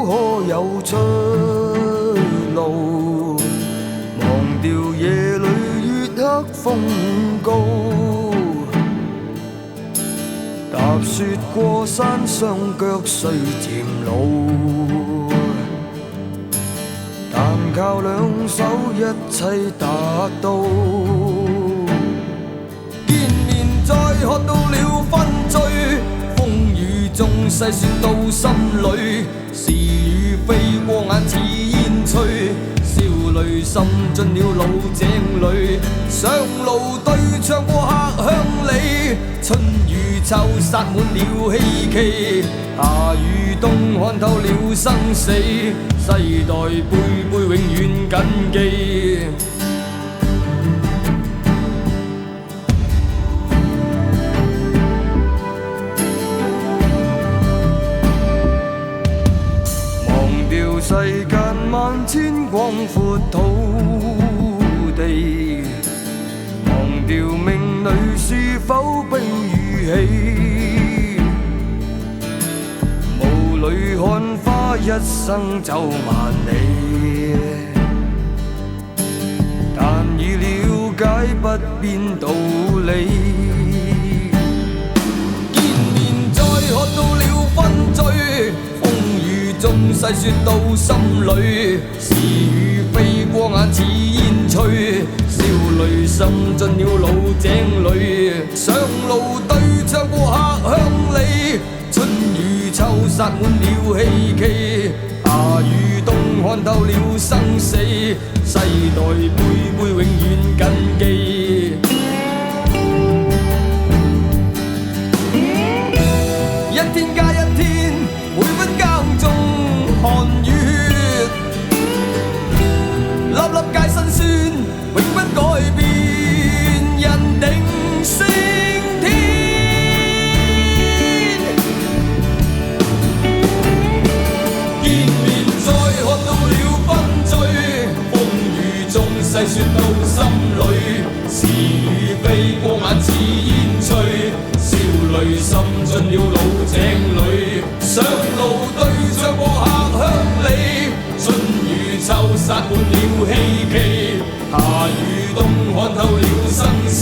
可有出路？忘掉夜裏月黑風高，踏雪過山，雙腳雖漸老，但靠兩手一切達到。見面再喝到了分醉，風雨中細算到心裏，是與非過眼似煙吹，笑淚滲進了老井裏。上路對唱過客鄉里，春與秋撒滿了希冀，夏與冬看透了生死，世代輩輩永遠謹記。世間萬千廣闊土地，忘掉命裏是否悲與喜，霧裏看花一生走萬里，但已了解不變道理。見面再喝到了分醉，中細說到心裏，是與非過眼似煙吹，笑淚滲進了老井裏。上路對唱過客鄉里，春與秋撒滿了希冀，夏與冬看透了生死，世代輩輩永遠謹記。一天加一天，每分耕種汗與血，粒粒皆辛酸，永不改變，人定勝天。見面再喝到了分醉，風雨中細說到心裏，是與非過眼似煙吹，笑淚滲進了老井裏。上路對唱過客鄉里，春與秋撒滿了希冀，夏與冬看透了生死。